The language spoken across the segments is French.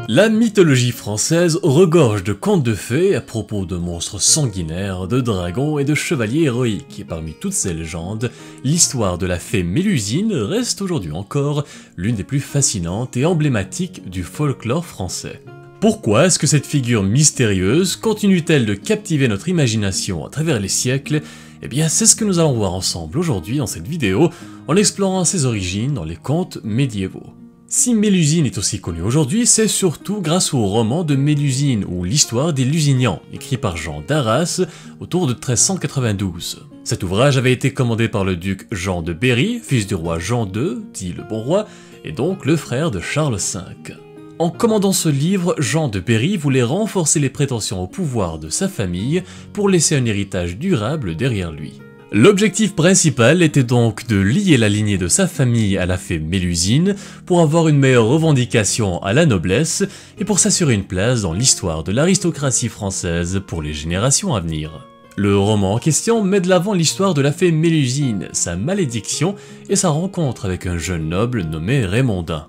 La mythologie française regorge de contes de fées à propos de monstres sanguinaires, de dragons et de chevaliers héroïques, et parmi toutes ces légendes, l'histoire de la fée Mélusine reste aujourd'hui encore l'une des plus fascinantes et emblématiques du folklore français. Pourquoi est-ce que cette figure mystérieuse continue-t-elle de captiver notre imagination à travers les siècles? Eh bien c'est ce que nous allons voir ensemble aujourd'hui dans cette vidéo, en explorant ses origines dans les contes médiévaux. Si Mélusine est aussi connue aujourd'hui, c'est surtout grâce au roman de Mélusine ou l'histoire des Lusignan, écrit par Jean d'Arras autour de 1392. Cet ouvrage avait été commandé par le duc Jean de Berry, fils du roi Jean II, dit le Bon Roi, et donc le frère de Charles V. En commandant ce livre, Jean de Berry voulait renforcer les prétentions au pouvoir de sa famille pour laisser un héritage durable derrière lui. L'objectif principal était donc de lier la lignée de sa famille à la fée Mélusine pour avoir une meilleure revendication à la noblesse et pour s'assurer une place dans l'histoire de l'aristocratie française pour les générations à venir. Le roman en question met de l'avant l'histoire de la fée Mélusine, sa malédiction et sa rencontre avec un jeune noble nommé Raymondin.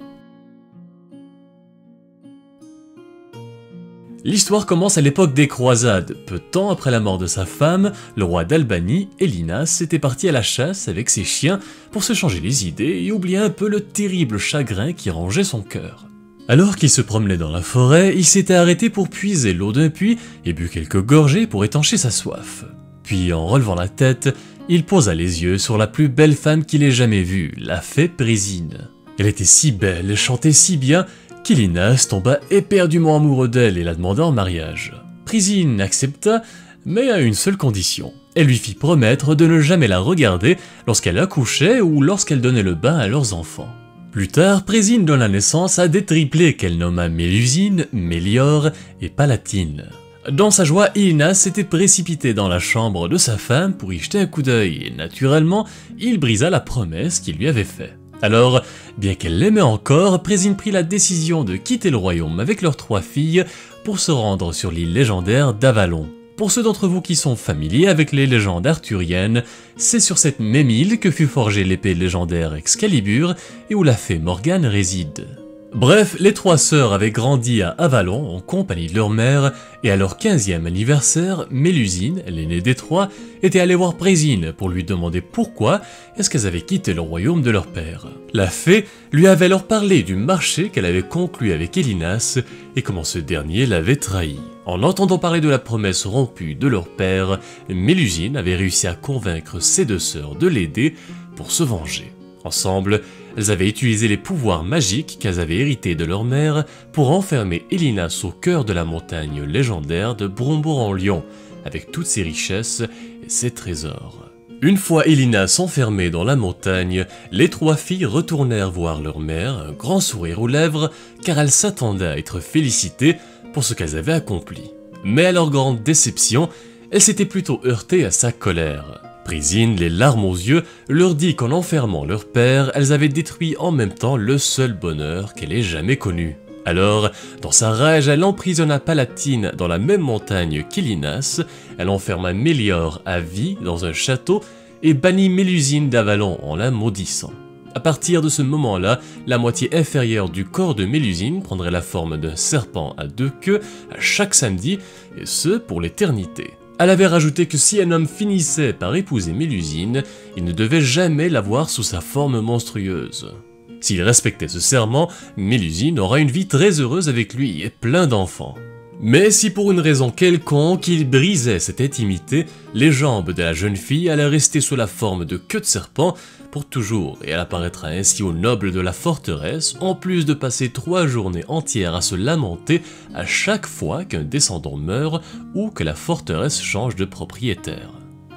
L'histoire commence à l'époque des croisades. Peu de temps après la mort de sa femme, le roi d'Albanie, Élinas, était parti à la chasse avec ses chiens pour se changer les idées et oublier un peu le terrible chagrin qui rongeait son cœur. Alors qu'il se promenait dans la forêt, il s'était arrêté pour puiser l'eau d'un puits et bu quelques gorgées pour étancher sa soif. Puis en relevant la tête, il posa les yeux sur la plus belle femme qu'il ait jamais vue, la fée Présine. Elle était si belle, chantait si bien, qu'Élinas tomba éperdument amoureux d'elle et la demanda en mariage. Présine accepta, mais à une seule condition. Elle lui fit promettre de ne jamais la regarder lorsqu'elle accouchait ou lorsqu'elle donnait le bain à leurs enfants. Plus tard, Présine donna naissance à des triplés qu'elle nomma Mélusine, Méliore et Palatine. Dans sa joie, Élinas s'était précipité dans la chambre de sa femme pour y jeter un coup d'œil et naturellement, il brisa la promesse qu'il lui avait faite. Alors, bien qu'elle l'aimait encore, Présine prit la décision de quitter le royaume avec leurs 3 filles pour se rendre sur l'île légendaire d'Avalon. Pour ceux d'entre vous qui sont familiers avec les légendes arthuriennes, c'est sur cette même île que fut forgée l'épée légendaire Excalibur et où la fée Morgane réside. Bref, les 3 sœurs avaient grandi à Avalon en compagnie de leur mère, et à leur 15e anniversaire, Mélusine, l'aînée des 3, était allée voir Présine pour lui demander pourquoi est-ce qu'elles avaient quitté le royaume de leur père. La fée lui avait alors parlé du marché qu'elle avait conclu avec Élinas et comment ce dernier l'avait trahi. En entendant parler de la promesse rompue de leur père, Mélusine avait réussi à convaincre ses 2 sœurs de l'aider pour se venger. Ensemble, elles avaient utilisé les pouvoirs magiques qu'elles avaient hérités de leur mère pour enfermer Élinas au cœur de la montagne légendaire de Brombour-en-Lion, avec toutes ses richesses et ses trésors. Une fois Élinas enfermée dans la montagne, les 3 filles retournèrent voir leur mère, un grand sourire aux lèvres, car elles s'attendaient à être félicitées pour ce qu'elles avaient accompli. Mais à leur grande déception, elles s'étaient plutôt heurtées à sa colère. Présine, les larmes aux yeux, leur dit qu'en enfermant leur père, elles avaient détruit en même temps le seul bonheur qu'elle ait jamais connu. Alors, dans sa rage, elle emprisonna Palatine dans la même montagne qu'Élinas, elle enferma Méliore à vie dans un château et bannit Mélusine d'Avalon en la maudissant. À partir de ce moment-là, la moitié inférieure du corps de Mélusine prendrait la forme d'un serpent à 2 queues à chaque samedi, et ce pour l'éternité. Elle avait rajouté que si un homme finissait par épouser Mélusine, il ne devait jamais la voir sous sa forme monstrueuse. S'il respectait ce serment, Mélusine aura une vie très heureuse avec lui et plein d'enfants. Mais si pour une raison quelconque il brisait cette intimité, les jambes de la jeune fille allaient rester sous la forme de queue de serpent pour toujours et elle apparaîtra ainsi aux nobles de la forteresse en plus de passer 3 journées entières à se lamenter à chaque fois qu'un descendant meurt ou que la forteresse change de propriétaire.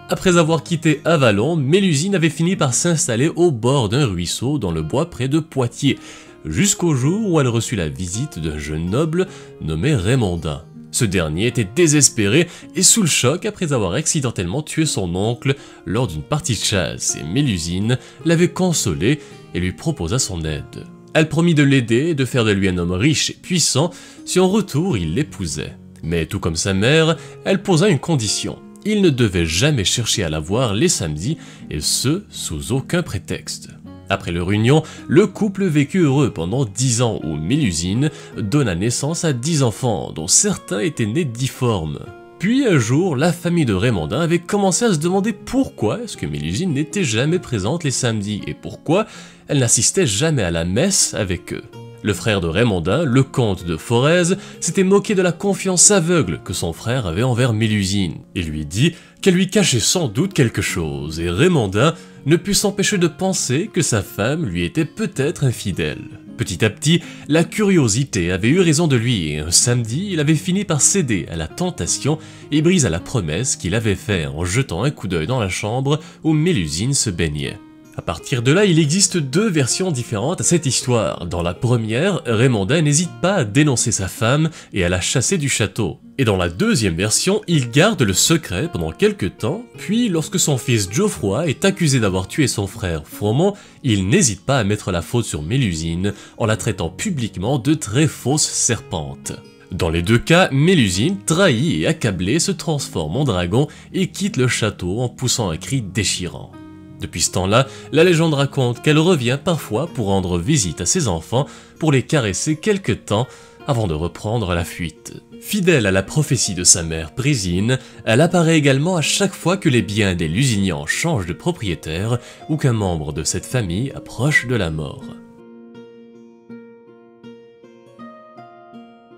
Après avoir quitté Avalon, Mélusine avait fini par s'installer au bord d'un ruisseau dans le bois près de Poitiers, jusqu'au jour où elle reçut la visite d'un jeune noble nommé Raymondin. Ce dernier était désespéré et sous le choc après avoir accidentellement tué son oncle lors d'une partie de chasse et Mélusine l'avait consolé et lui proposa son aide. Elle promit de l'aider et de faire de lui un homme riche et puissant si en retour il l'épousait. Mais tout comme sa mère, elle posa une condition. Il ne devait jamais chercher à la voir les samedis et ce, sous aucun prétexte. Après leur union, le couple vécut heureux pendant 10 ans où Mélusine donna naissance à 10 enfants, dont certains étaient nés difformes. Puis un jour, la famille de Raymondin avait commencé à se demander pourquoi est-ce que Mélusine n'était jamais présente les samedis et pourquoi elle n'assistait jamais à la messe avec eux. Le frère de Raymondin, le comte de Forez, s'était moqué de la confiance aveugle que son frère avait envers Mélusine, et lui dit qu'elle lui cachait sans doute quelque chose, et Raymondin ne put s'empêcher de penser que sa femme lui était peut-être infidèle. Petit à petit, la curiosité avait eu raison de lui, et un samedi, il avait fini par céder à la tentation et brisa la promesse qu'il avait faite en jetant un coup d'œil dans la chambre où Mélusine se baignait. À partir de là, il existe deux versions différentes à cette histoire. Dans la première, Raymondin n'hésite pas à dénoncer sa femme et à la chasser du château. Et dans la deuxième version, il garde le secret pendant quelques temps, puis lorsque son fils Geoffroy est accusé d'avoir tué son frère Froment, il n'hésite pas à mettre la faute sur Mélusine en la traitant publiquement de très fausse serpente. Dans les deux cas, Mélusine, trahie et accablée, se transforme en dragon et quitte le château en poussant un cri déchirant. Depuis ce temps-là, la légende raconte qu'elle revient parfois pour rendre visite à ses enfants, pour les caresser quelque temps avant de reprendre la fuite. Fidèle à la prophétie de sa mère Présine, elle apparaît également à chaque fois que les biens des Lusignan changent de propriétaire ou qu'un membre de cette famille approche de la mort.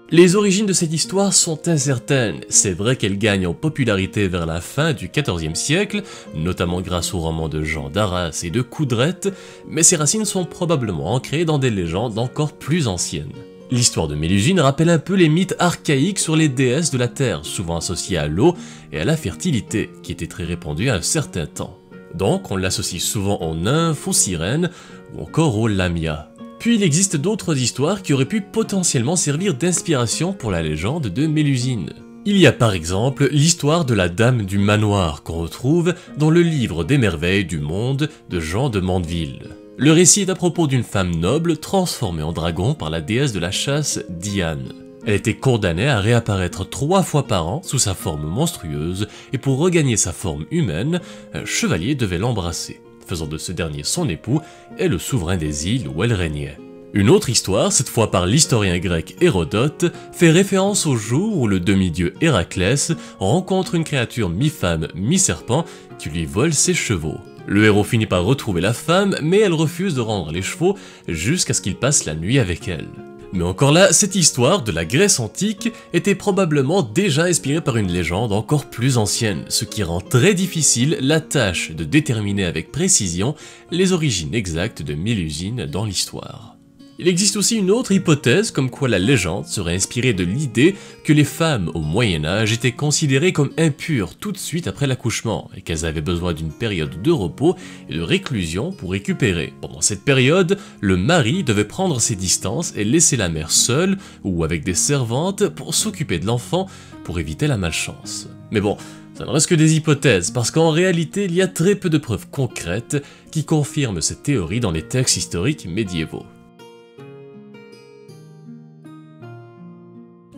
Les origines de cette histoire sont incertaines. C'est vrai qu'elle gagne en popularité vers la fin du XIVe siècle, notamment grâce aux romans de Jean d'Arras et de Coudrette, mais ses racines sont probablement ancrées dans des légendes encore plus anciennes. L'histoire de Mélusine rappelle un peu les mythes archaïques sur les déesses de la terre, souvent associés à l'eau et à la fertilité, qui étaient très répandus à un certain temps. Donc on l'associe souvent aux nymphes, aux sirènes ou encore aux lamias. Puis il existe d'autres histoires qui auraient pu potentiellement servir d'inspiration pour la légende de Mélusine. Il y a par exemple l'histoire de la Dame du Manoir qu'on retrouve dans le livre des merveilles du monde de Jean de Mandeville. Le récit est à propos d'une femme noble transformée en dragon par la déesse de la chasse Diane. Elle était condamnée à réapparaître 3 fois par an sous sa forme monstrueuse et pour regagner sa forme humaine, un chevalier devait l'embrasser, faisant de ce dernier son époux et le souverain des îles où elle régnait. Une autre histoire, cette fois par l'historien grec Hérodote, fait référence au jour où le demi-dieu Héraclès rencontre une créature mi-femme, mi-serpent qui lui vole ses chevaux. Le héros finit par retrouver la femme, mais elle refuse de rendre les chevaux jusqu'à ce qu'il passe la nuit avec elle. Mais encore là, cette histoire de la Grèce antique était probablement déjà inspirée par une légende encore plus ancienne, ce qui rend très difficile la tâche de déterminer avec précision les origines exactes de Mélusine dans l'histoire. Il existe aussi une autre hypothèse comme quoi la légende serait inspirée de l'idée que les femmes au Moyen-Âge étaient considérées comme impures tout de suite après l'accouchement et qu'elles avaient besoin d'une période de repos et de réclusion pour récupérer. Pendant cette période, le mari devait prendre ses distances et laisser la mère seule ou avec des servantes pour s'occuper de l'enfant pour éviter la malchance. Mais bon, ça ne reste que des hypothèses, parce qu'en réalité, il y a très peu de preuves concrètes qui confirment cette théorie dans les textes historiques médiévaux.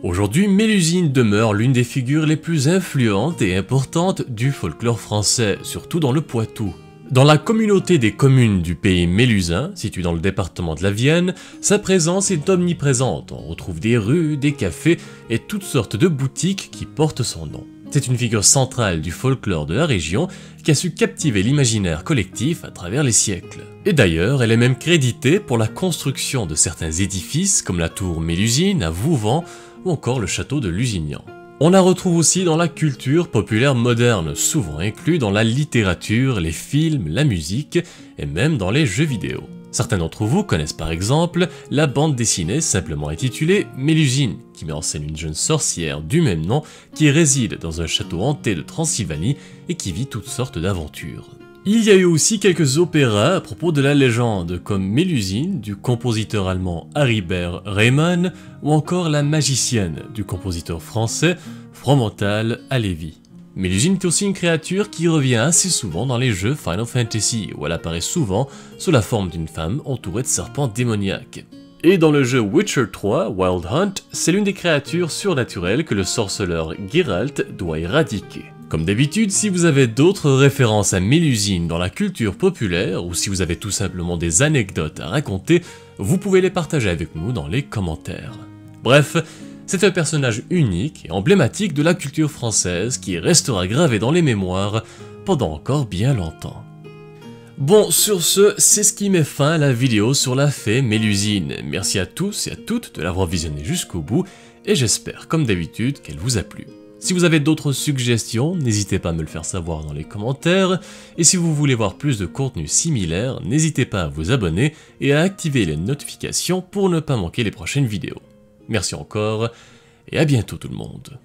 Aujourd'hui, Mélusine demeure l'une des figures les plus influentes et importantes du folklore français, surtout dans le Poitou. Dans la communauté des communes du pays mélusin, située dans le département de la Vienne, sa présence est omniprésente. On retrouve des rues, des cafés et toutes sortes de boutiques qui portent son nom. C'est une figure centrale du folklore de la région qui a su captiver l'imaginaire collectif à travers les siècles. Et d'ailleurs, elle est même créditée pour la construction de certains édifices comme la tour Mélusine à Vouvant ou encore le château de Lusignan. On la retrouve aussi dans la culture populaire moderne, souvent inclus dans la littérature, les films, la musique et même dans les jeux vidéo. Certains d'entre vous connaissent par exemple la bande dessinée simplement intitulée Mélusine, qui met en scène une jeune sorcière du même nom qui réside dans un château hanté de Transylvanie et qui vit toutes sortes d'aventures. Il y a eu aussi quelques opéras à propos de la légende, comme Mélusine du compositeur allemand Aribert Reimann, ou encore La magicienne du compositeur français Fromental Alevi. Mélusine est aussi une créature qui revient assez souvent dans les jeux Final Fantasy, où elle apparaît souvent sous la forme d'une femme entourée de serpents démoniaques. Et dans le jeu Witcher 3 Wild Hunt, c'est l'une des créatures surnaturelles que le sorceleur Geralt doit éradiquer. Comme d'habitude, si vous avez d'autres références à Mélusine dans la culture populaire, ou si vous avez tout simplement des anecdotes à raconter, vous pouvez les partager avec nous dans les commentaires. Bref, c'est un personnage unique et emblématique de la culture française qui restera gravé dans les mémoires pendant encore bien longtemps. Bon, sur ce, c'est ce qui met fin à la vidéo sur la fée Mélusine. Merci à tous et à toutes de l'avoir visionné jusqu'au bout, et j'espère, comme d'habitude, qu'elle vous a plu. Si vous avez d'autres suggestions, n'hésitez pas à me le faire savoir dans les commentaires, et si vous voulez voir plus de contenu similaire, n'hésitez pas à vous abonner et à activer les notifications pour ne pas manquer les prochaines vidéos. Merci encore, et à bientôt tout le monde.